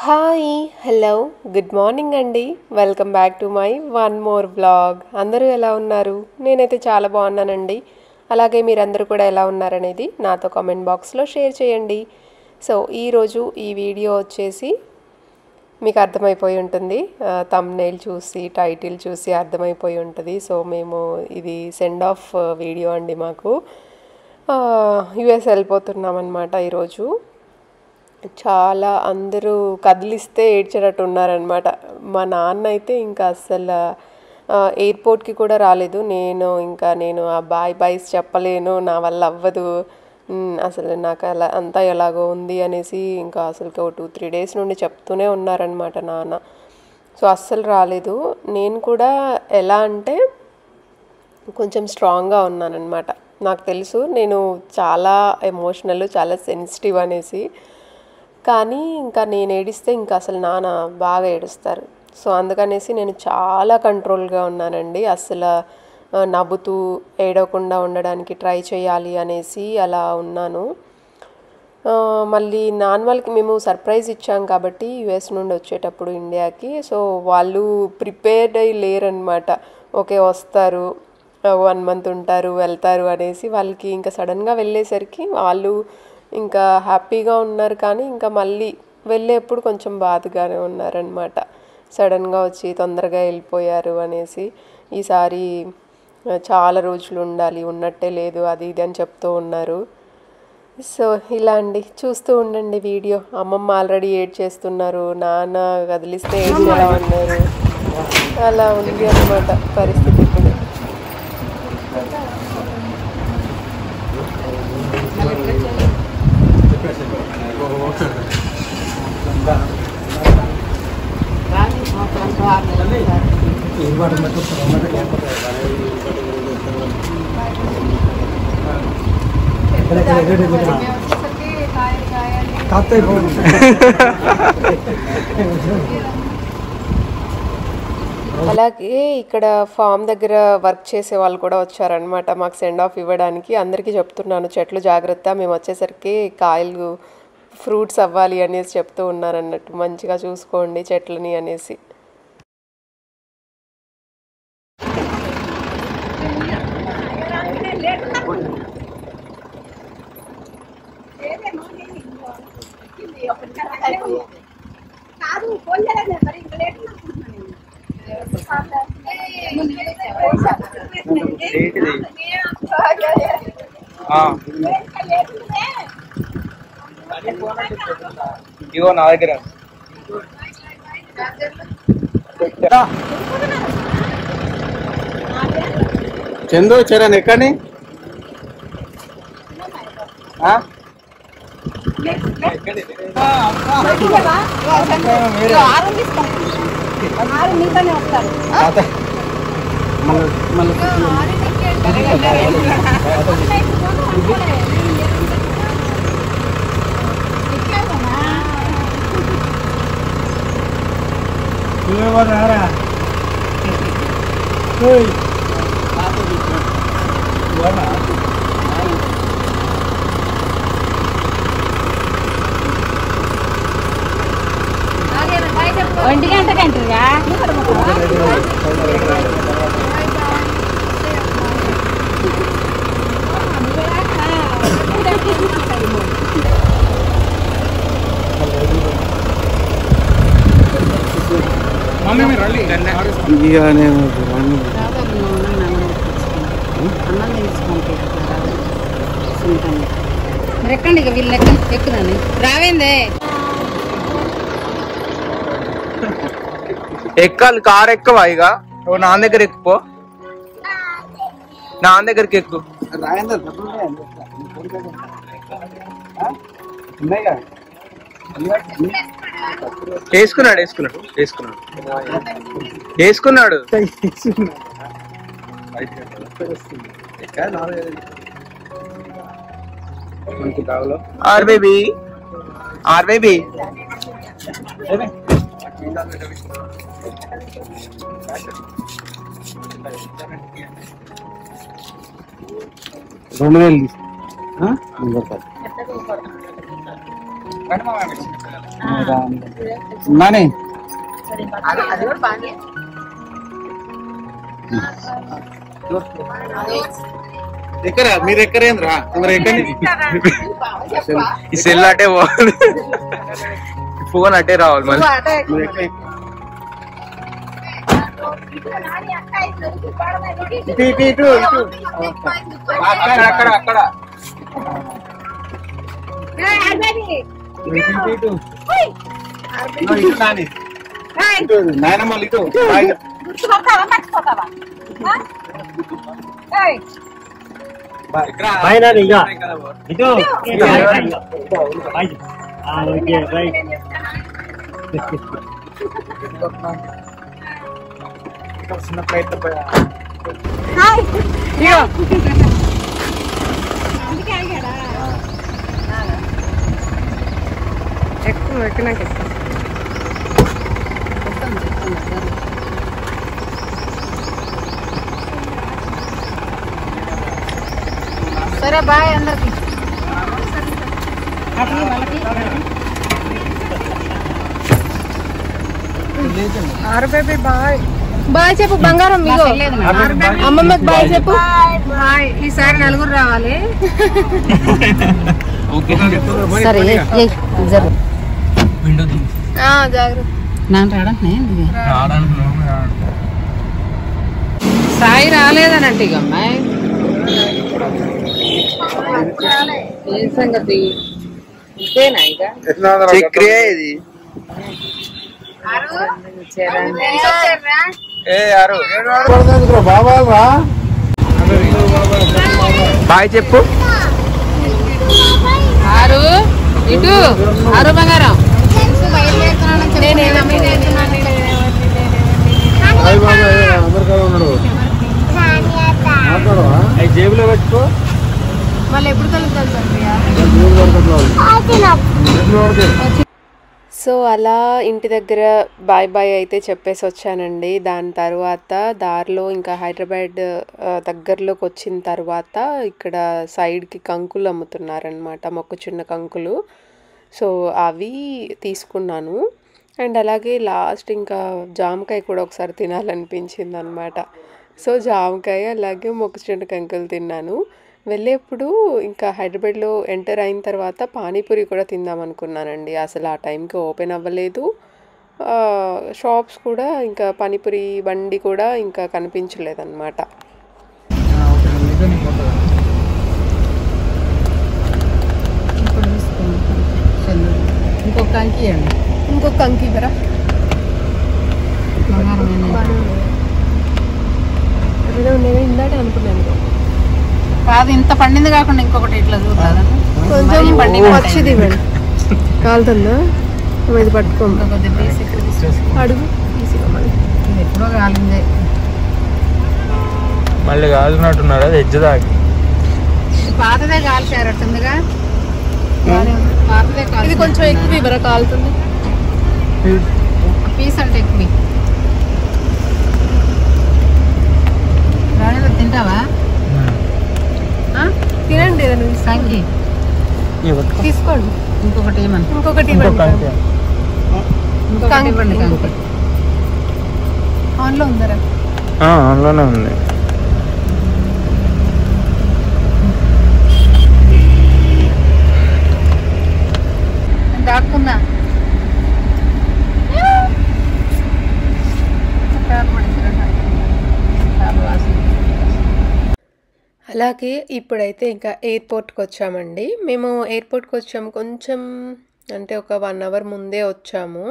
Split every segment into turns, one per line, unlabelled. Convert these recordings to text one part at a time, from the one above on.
Hi hello good morning అండి. Welcome back to my one more vlog. అందరూ ఎలా ఉన్నారు? నేనైతే చాలా బాగున్నానండి. అలాగే మీరందరూ కూడా ఎలా ఉన్నారనేది నాతో కామెంట్ బాక్స్లో షేర్ చేయండి. సో ఈరోజు ఈ వీడియో వచ్చేసి మీకు అర్థమైపోయి ఉంటుంది, థంబ్నెయిల్ చూసి టైటిల్ చూసి అర్థమైపోయి ఉంటుంది. సో మేము ఇది సెండ్ ఆఫ్ వీడియో అండి. మాకు యుఎస్ వెళ్ళిపోతున్నాం అన్నమాట. ఈరోజు చాలా అందరూ కదిలిస్తే ఏడ్చేటట్టు ఉన్నారనమాట. మా నాన్న అయితే ఇంకా అస్సలు ఎయిర్పోర్ట్కి కూడా రాలేదు. నేను ఆ బాయ్స్ చెప్పలేను, నా వల్ల అవ్వదు, అసలు నాకు అలా అంతా ఎలాగో ఉంది అనేసి ఇంకా అసలు 2-3 డేస్ నుండి చెప్తూనే ఉన్నారనమాట నాన్న. సో అస్సలు రాలేదు. నేను కూడా ఎలా అంటే కొంచెం స్ట్రాంగ్గా ఉన్నానన్నమాట. నాకు తెలుసు నేను చాలా ఎమోషనల్, చాలా సెన్సిటివ్ అనేసి. కానీ ఇంకా నేను ఏడిస్తే ఇంకా అసలు నాన్న బాగా ఏడుస్తారు. సో అందుకనేసి నేను చాలా కంట్రోల్గా ఉన్నానండి. అసలు నవ్వుతూ ఏడవకుండా ఉండడానికి ట్రై చేయాలి అనేసి అలా ఉన్నాను. మళ్ళీ నాన్న వాళ్ళకి మేము సర్ప్రైజ్ ఇచ్చాం కాబట్టి యుఎస్ నుండి వచ్చేటప్పుడు ఇండియాకి. సో వాళ్ళు ప్రిపేర్డ్ అయ్యి లేరనమాట. ఓకే వస్తారు, 1 మంత్ ఉంటారు, వెళ్తారు అనేసి. వాళ్ళకి ఇంకా సడన్గా వెళ్ళేసరికి వాళ్ళు ఇంకా హ్యాపీగా ఉన్నారు, కానీ ఇంకా మళ్ళీ వెళ్ళేప్పుడు కొంచెం బాధగానే ఉన్నారనమాట. సడన్గా వచ్చి తొందరగా వెళ్ళిపోయారు అనేసి. ఈసారి చాలా రోజులు ఉండాలి, ఉన్నట్టే లేదు, అది ఇది అని చెప్తూ ఉన్నారు. సో ఇలా అండి, చూస్తూ ఉండండి వీడియో. అమ్మమ్మ ఆల్రెడీ ఏడ్ చేస్తున్నారు, నాన్న కదిలిస్తే ఏడ్చేలా ఉన్నారు. అలా ఉంది అనమాట పరిస్థితి ఇప్పుడు. అలాగే ఇక్కడ ఫామ్ దగ్గర వర్క్ చేసే వాళ్ళు కూడా వచ్చారనమాట మాకు సెండ్ ఆఫ్ ఇవ్వడానికి. అందరికీ చెప్తున్నాను, చెట్లు జాగ్రత్త, మేము వచ్చేసరికి కాయలు ఫ్రూట్స్ అవ్వాలి అనేసి చెప్తూ ఉన్నారన్నట్టు. మంచిగా చూసుకోండి చెట్లని అనేసి.
ఇగో నా దగ్గర చందు చరణ్ ఎక్కడి
ఒంటి గంటకంటారా? మరి ఎక్కండి, ఇక వీళ్ళు ఎక్కుదాన్ని రావేందే.
ఎక్కాలి, కారు ఎక్కవా? ఇక నా దగ్గర ఎక్కుపో, నా దగ్గరికి ఎక్కు. వేసుకున్నాడు వేసుకున్నాడు వేసుకున్నాడు వేసుకున్నాడు. ఆర్ బేబీ ఆర్ బేబీ నాని ఎక్కరా మీరు ఎక్కరేంద్రా మరి ఎక్కడ ఈ సెల్ అటే పోవాలి ఫోన్ అటే రావాలి మళ్ళీ అక్కడ అక్కడ నాయనమ్మ ఇటు చిన్న ఫ్లైట్
ఎక్కినాక
సరే బాయ్ అందరికి
బాయ్ బాయ్ చెప్పు బంగారం అమ్మమ్మకి బాయ్ చెప్పు.
బాయ్ ఈసారి నలుగురు రావాలి. సరే
జాగ్రత్త.
సాయి రాలేదనంటే ఇక అమ్మాయి ఏం సంగతి ఇంతేనా ఇక
చక్రియ ఇది బాయ్ చెప్పు.
ఆరు ఇటు ఆరు బంగారం
జేబులో పెట్టుకో
మళ్ళీ ఎప్పుడు కలుగుతారు. సో అలా ఇంటి దగ్గర బాయ్ బాయ్ అయితే చెప్పేసి వచ్చానండి. దాని తర్వాత దారిలో ఇంకా హైదరాబాద్ దగ్గరలోకి వచ్చిన తర్వాత ఇక్కడ సైడ్కి కంకులు అమ్ముతున్నారనమాట, మొక్కచున్న కంకులు. సో అవి తీసుకున్నాను. అండ్ అలాగే లాస్ట్ ఇంకా జామకాయ కూడా ఒకసారి తినాలనిపించింది అనమాట. సో జామకాయ అలాగే మొక్కచున్న కంకులు తిన్నాను. వెళ్ళేప్పుడు ఇంకా హైదరాబాద్లో ఎంటర్ అయిన తర్వాత పానీపూరి కూడా తిందాం అనుకున్నానండి. అసలు ఆ టైంకి ఓపెన్ అవ్వలేదు షాప్స్ కూడా, ఇంకా పానీపూరి బండి కూడా ఇంకా కనిపించలేదన్నమాట.
ఇంకొక అంకి అండి,
ఇంకొక అంకి కదా ఇందాక అనుకున్నాను.
కాదు ఇంత పండింది కాకుండా ఇంకొకటి ఇట్లా చూడాలి
కొంచెం వచ్చింది మేడం. కాలుతుందా ఇది పట్టుకోండి అడుగు
ఇది ఎప్పుడో కాలిందే.
మళ్ళీ కాదున్నట్టున్నారు అది ఎజ్జ దాకి
పాతదే కాల్చారట్టుందిగా, పాతదే కాల్.
ఇది కొంచెం ఎక్కువ ఇవ్వరా కాలుతుంది
పీస్ అంటే ఎక్కువ. రాణిలో తింటావా?
తినండి ఏదైనా
సంగి
తీసుకోండి.
ఇంకొకటి ఏమన్నా
ఇంకొకటి
ఇంకొకటి ఇవ్వండి. కంకి
ఆన్లో ఉందరా?
ఆన్లోనే ఉంది.
దాక్కున్నా
అలాగే ఇప్పుడైతే ఇంకా ఎయిర్పోర్ట్కి వచ్చామండి. మేము ఎయిర్పోర్ట్కి వచ్చాము కొంచెం అంటే ఒక 1 అవర్ ముందే వచ్చాము.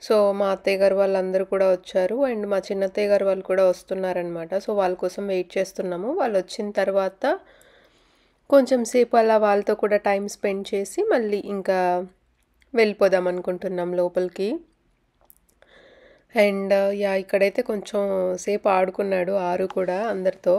సో మా అత్తయ్య గారు వాళ్ళందరూ కూడా వచ్చారు అండ్ మా చిన్నత్తయ్య గారు వాళ్ళు కూడా వస్తున్నారనమాట. సో వాళ్ళ కోసం వెయిట్ చేస్తున్నాము. వాళ్ళు వచ్చిన తర్వాత కొంచెం సేపు అలా వాళ్ళతో కూడా టైం స్పెండ్ చేసి మళ్ళీ ఇంకా వెళ్ళిపోదాం అనుకుంటున్నాం లోపలికి. అండ్ ఇక్కడైతే కొంచెం సేపు ఆడుకున్నాడు ఆరు కూడా అందరితో.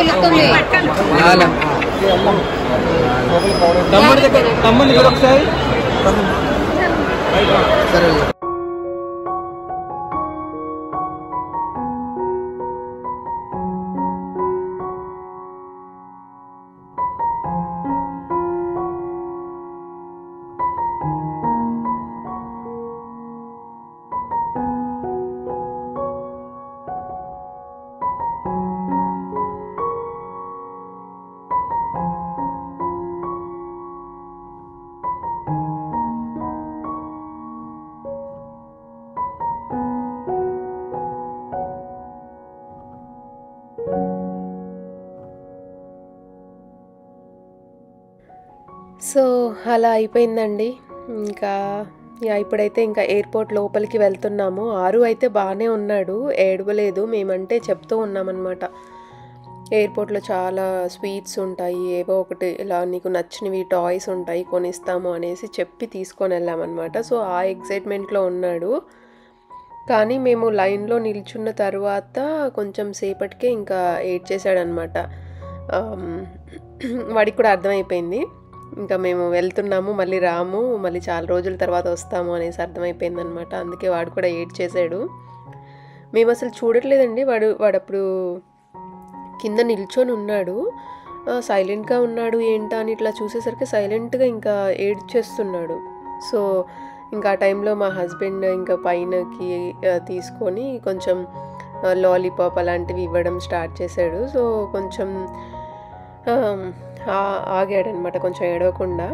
పిలుస్తుంది.
తమ్ముడిని కూడా ఒకసారి
సో అలా అయిపోయిందండి. ఇంకా ఇప్పుడైతే ఇంకా ఎయిర్పోర్ట్ లోపలికి వెళ్తున్నాము. ఆరు అయితే బాగానే ఉన్నాడు, ఏడవలేదు. మేమంటే చెప్తూ ఉన్నామన్నమాట, ఎయిర్పోర్ట్లో చాలా స్వీట్స్ ఉంటాయి, ఏవో ఒకటి ఇలా నీకు నచ్చినవి టాయ్స్ ఉంటాయి కొనిస్తాము అనేసి చెప్పి తీసుకొని వెళ్ళామన్నమాట. సో ఆ ఎగ్జైట్మెంట్లో ఉన్నాడు. కానీ మేము లైన్లో నిల్చున్న తర్వాత కొంచెం సేపటికే ఇంకా ఏడ్చేసాడనమాట. వాడికి కూడా అర్థమైపోయింది ఇంకా మేము వెళ్తున్నాము, మళ్ళీ రాము, మళ్ళీ చాలా రోజుల తర్వాత వస్తాము అనేసి అర్థమైపోయింది అనమాట. అందుకే వాడు కూడా ఏడ్చేసాడు. మేము అసలు చూడట్లేదండి, వాడప్పుడు కింద నిల్చొని ఉన్నాడు, సైలెంట్గా ఉన్నాడు ఏంటా అని ఇట్లా చూసేసరికి సైలెంట్గా ఇంకా ఏడ్చేస్తున్నాడు. సో ఇంకా ఆ టైంలో మా హస్బెండ్ ఇంకా పైనకి తీసుకొని కొంచెం లాలీపాప్ అలాంటివి ఇవ్వడం స్టార్ట్ చేశాడు. సో కొంచెం ఆగాడనమాట, కొంచెం ఏడవకుండా.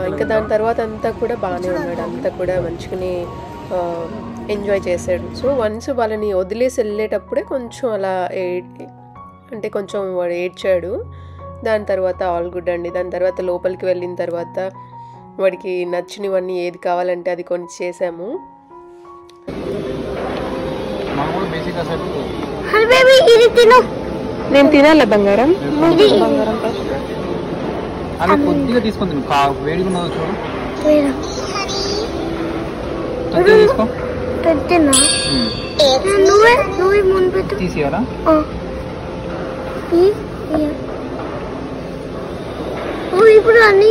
ఇంకా దాని తర్వాత అంతా కూడా బాగానే ఉన్నాడు, అంతా కూడా మంచిగానే ఎంజాయ్ చేశాడు. సో వన్స్ వాళ్ళని వదిలేసి వెళ్ళేటప్పుడే కొంచెం అలా అంటే కొంచెం వాడు ఏడ్చాడు. దాని తర్వాత ఆల్ గుడ్ అండి. దాని తర్వాత లోపలికి వెళ్ళిన తర్వాత వాడికి నచ్చినవన్నీ ఏది కావాలంటే అది కొని చేసాము. నేను తినాలా బంగారం?
అవి కొద్దిగా తీసుకుంది, వేడిగా ఉన్నదో చూడు, తీసేయాలా?
ఇప్పుడు అన్ని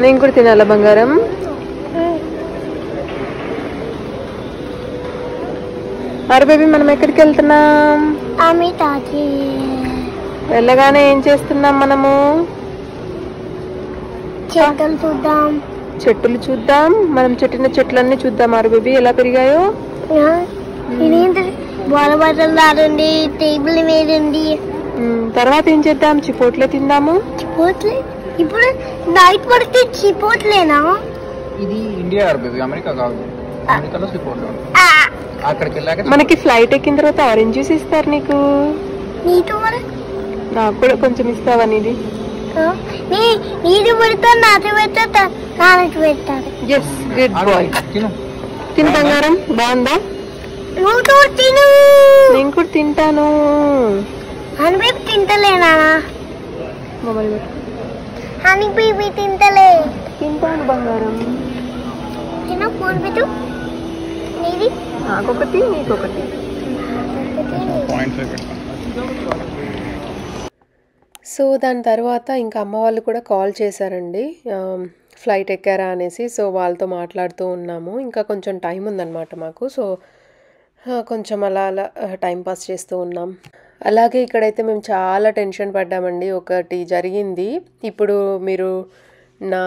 నేను కూడా తినాలా బంగారం? అరే బేబీ, మనం ఎక్కడికి వెళ్తున్నాం? వెళ్ళగానే ఏం చేస్తున్నాం మనము? చెట్టులు చూద్దాం. మనం చెట్టిన చెట్లన్నీ చూద్దాం. అరే బేబీ ఎలా పెరిగాయో.
టేబుల్ మీద ఉంది.
తర్వాత ఏం చేద్దాం? చిపోట్లే తిందాము.
చిపోట్లే ఇప్పుడు నైట్ పడితే చిపోట్లేనా?
ఇది ఇండియా అమెరికా కాదు, అమెరికాలో చిపోట్లే. అక్కడికి వెళ్ళాక
మనకి ఫ్లైట్ ఎక్కిన తర్వాత ఆరెంజ్ జ్యూస్ ఇస్తారు నీకు. నాకు కూడా కొంచెం ఇస్తావా? నీది
నీది పెడతా, నాది పెడతా, నాన్నకి పెడతారు.
Yes, good boy. తిను బంగారం, బాగుందా?
నువ్వు తిను.
నేను కూడా తింటాను.
హనీ బేబీ తింటలేనా?
మొబైల్
హనీ బేబీ తింటలే.
తింటాను బంగారం.
తిను, ఫోన్ పెట్టు. నీది
నాకొకటి, నీకొకటి. సో దాని తర్వాత ఇంకా అమ్మ వాళ్ళు కూడా కాల్ చేశారండి, ఫ్లైట్ ఎక్కారా అనేసి. సో వాళ్ళతో మాట్లాడుతూ ఉన్నాము. ఇంకా కొంచెం టైం ఉందన్నమాట మాకు. సో కొంచెం అలా టైం పాస్ చేస్తూ ఉన్నాం. అలాగే ఇక్కడైతే మేము చాలా టెన్షన్ పడ్డామండి. ఒకటి జరిగింది. ఇప్పుడు మీరు నా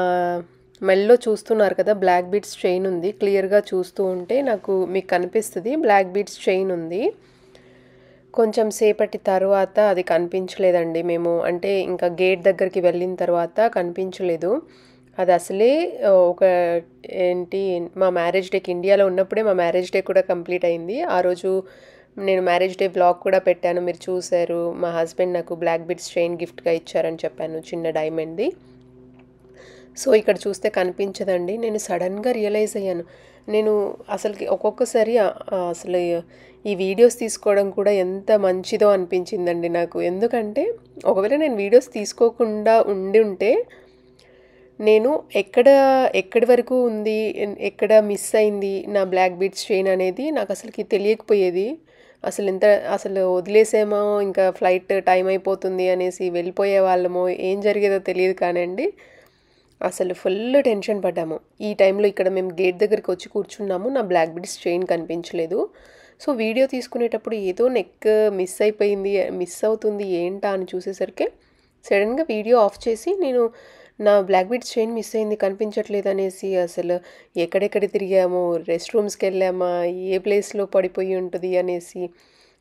మెల్లో చూస్తున్నారు కదా, బ్లాక్ బీడ్స్ చైన్ ఉంది. క్లియర్గా చూస్తూ ఉంటే మీకు కనిపిస్తుంది బ్లాక్ బీడ్స్ చైన్ ఉంది. కొంచెం సేపటి తర్వాత అది కనిపించలేదండి. మేము అంటే ఇంకా గేట్ దగ్గరికి వెళ్ళిన తర్వాత కనిపించలేదు. అది అసలే మా మ్యారేజ్ డేకి, ఇండియాలో ఉన్నప్పుడే మా మ్యారేజ్ డే కూడా కంప్లీట్ అయింది. ఆ రోజు నేను మ్యారేజ్ డే వ్లాగ్ కూడా పెట్టాను, మీరు చూశారు. మా హస్బెండ్ నాకు బ్లాక్ బీడ్స్ చైన్ గిఫ్ట్గా ఇచ్చారని చెప్పాను, చిన్న డైమండ్ది. సో ఇక్కడ చూస్తే కనిపించదండి. నేను సడన్గా రియలైజ్ అయ్యాను. నేను అసలుకి ఒక్కొక్కసారి అసలు ఈ వీడియోస్ తీసుకోవడం కూడా ఎంత మంచిదో అనిపించిందండి నాకు. ఎందుకంటే ఒకవేళ నేను వీడియోస్ తీసుకోకుండా ఉండి ఉంటే నేను ఎక్కడి వరకు ఉంది, ఎక్కడ మిస్ అయింది నా బ్లాక్ బీడ్స్ చైన్ అనేది నాకు అసలుకి తెలియకపోయేది. అసలు వదిలేసేమో, ఇంకా ఫ్లైట్ టైం అయిపోతుంది అనేసి వెళ్ళిపోయే వాళ్ళమో, ఏం జరిగేదో తెలియదు కానండి. అసలు ఫుల్ టెన్షన్ పడ్డాము. ఈ టైంలో ఇక్కడ మేము గేట్ దగ్గరికి వచ్చి కూర్చున్నాము. నా బ్లాక్ బీడ్స్ చైన్ కనిపించలేదు. సో వీడియో తీసుకునేటప్పుడు ఏదో నెక్ మిస్ అవుతుంది ఏంటా అని చూసేసరికి సడన్గా వీడియో ఆఫ్ చేసి నేను నా బ్లాక్ బీడ్స్ చైన్ మిస్ అయింది, కనిపించట్లేదు అనేసి అసలు ఎక్కడెక్కడ తిరిగాము, రెస్ట్ రూమ్స్కి వెళ్ళామా, ఏ ప్లేస్లో పడిపోయి ఉంటుంది అనేసి,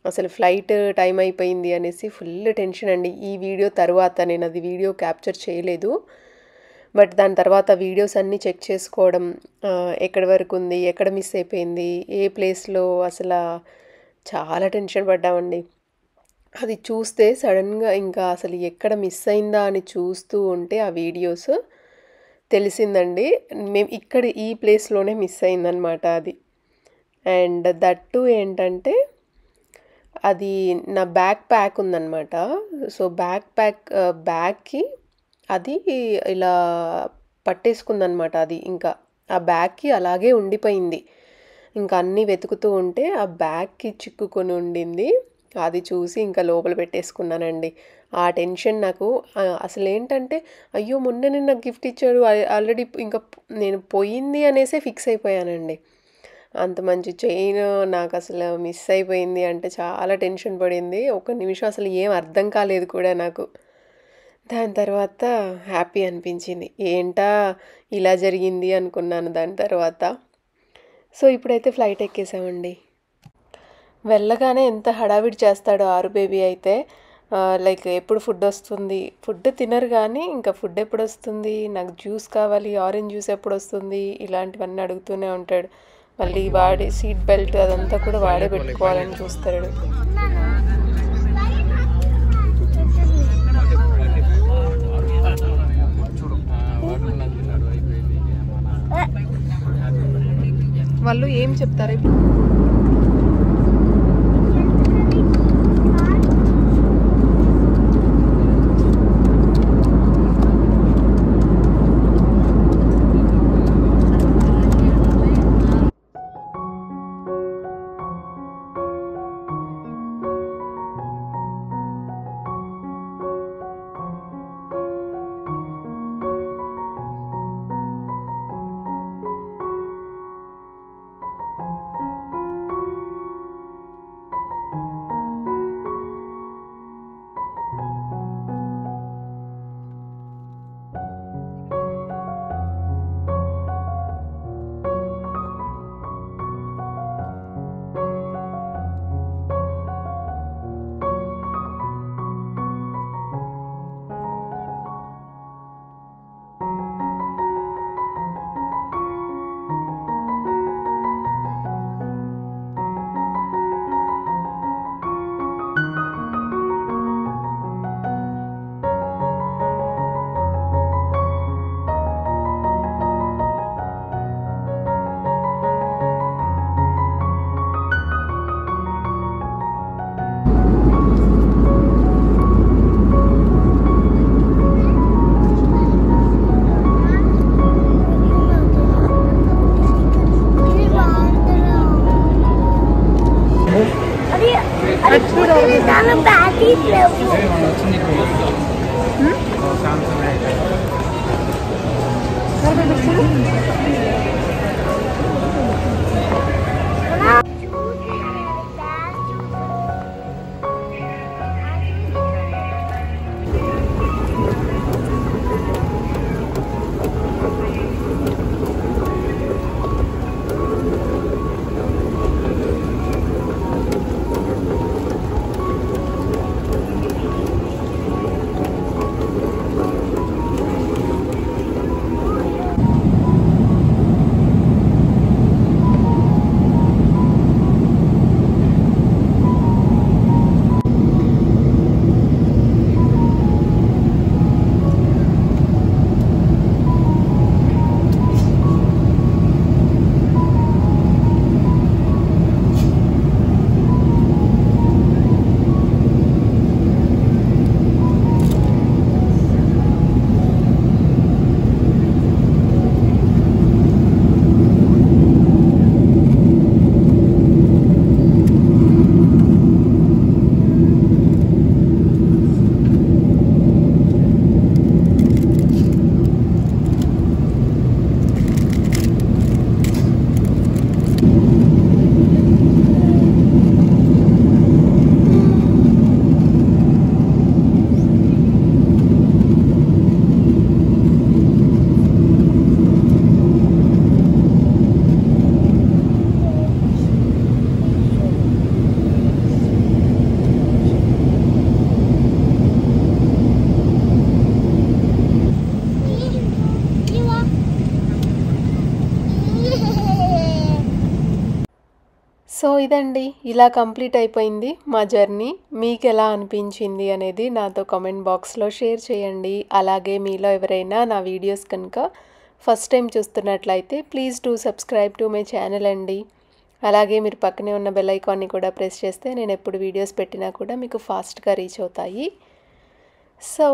అసలు ఫ్లైట్ టైం అయిపోయింది అనేసి ఫుల్ టెన్షన్ అండి. ఈ వీడియో తర్వాత నేను అది వీడియో క్యాప్చర్ చేయలేదు. బట్ దాని తర్వాత వీడియోస్ అన్నీ చెక్ చేసుకోవడం, ఎక్కడి వరకు ఉంది, ఎక్కడ మిస్ అయిపోయింది, ఏ ప్లేస్లో, అసలు చాలా టెన్షన్ పడ్డామండి. అది చూస్తే సడన్గా ఇంకా అసలు ఎక్కడ మిస్ అయిందా అని చూస్తూ ఉంటే ఆ వీడియోస్ తెలిసిందండి. మేము ఇక్కడ ఈ ప్లేస్లోనే మిస్ అయిందనమాట అది. అండ్ దట్టు ఏంటంటే అది నా బ్యాక్ ప్యాక్ ఉందన్నమాట. సో బ్యాగ్కి అది ఇలా పట్టేసుకుందనమాట. అది ఇంకా ఆ బ్యాగ్కి అలాగే ఉండిపోయింది. ఇంకా అన్నీ వెతుకుతూ ఉంటే ఆ బ్యాగ్కి చిక్కుకొని ఉండింది. అది చూసి ఇంకా లోపల పెట్టేసుకున్నానండి. ఆ టెన్షన్ నాకు అసలు ఏంటంటే, అయ్యో మొన్ననే నాకు గిఫ్ట్ ఇచ్చాడు, ఆల్రెడీ ఇంకా నేను పోయింది అనేసే ఫిక్స్ అయిపోయానండి. అంత మంచి చైన్ నాకు అసలు మిస్ అయిపోయింది అంటే చాలా టెన్షన్ పడింది. ఒక నిమిషం అసలు ఏం అర్థం కాలేదు కూడా నాకు. దాని తర్వాత హ్యాపీ అనిపించింది. ఏంటా ఇలా జరిగింది అనుకున్నాను దాని తర్వాత. సో ఇప్పుడైతే ఫ్లైట్ ఎక్కేసామండి. వెళ్ళగానే ఎంత హడావిడి చేస్తాడో ఆరు బేబీ అయితే, లైక్ ఎప్పుడు ఫుడ్ వస్తుంది, ఫుడ్ తినరు కానీ ఇంకా ఫుడ్ ఎప్పుడు వస్తుంది, నాకు జ్యూస్ కావాలి, ఆరెంజ్ జ్యూస్ ఎప్పుడు వస్తుంది, ఇలాంటివన్నీ అడుగుతూనే ఉంటాడు. మళ్ళీ వాడే సీట్ బెల్ట్ అదంతా కూడా వాడే పెట్టుకోవాలని చూస్తాడు. వాళ్ళు ఏం చెప్తారు ఇప్పుడు? సో ఇదండి, ఇలా కంప్లీట్ అయిపోయింది మా జర్నీ. మీకు ఎలా అనిపించింది అనేది నాతో కామెంట్ బాక్స్లో షేర్ చేయండి. అలాగే మీలో ఎవరైనా నా వీడియోస్ కనుక ఫస్ట్ టైం చూస్తున్నట్లయితే please do subscribe to my channel అండి. అలాగే మీరు పక్కనే ఉన్న బెల్ ఐకాన్ని కూడా ప్రెస్ చేస్తే నేను ఎప్పుడు వీడియోస్ పెట్టినా కూడా మీకు ఫాస్ట్గా రీచ్ అవుతాయి. So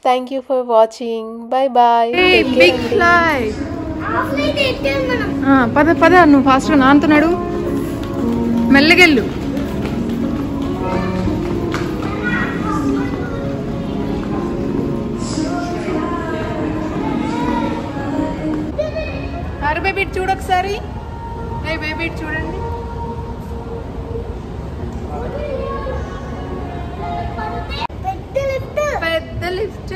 thank you for watching. Bye bye.
Big fly.
ఆఫ్లైట్ ఎట్టాం మనం.
పద పద, నువ్వు ఫాస్ట్గా నానుతున్నాడు, మెల్లగెళ్ళు. అరే బేబీ చూడు ఒకసారి. బేబీ చూడండి.
పెద్ద లిఫ్ట్.
పెద్ద లిఫ్ట్.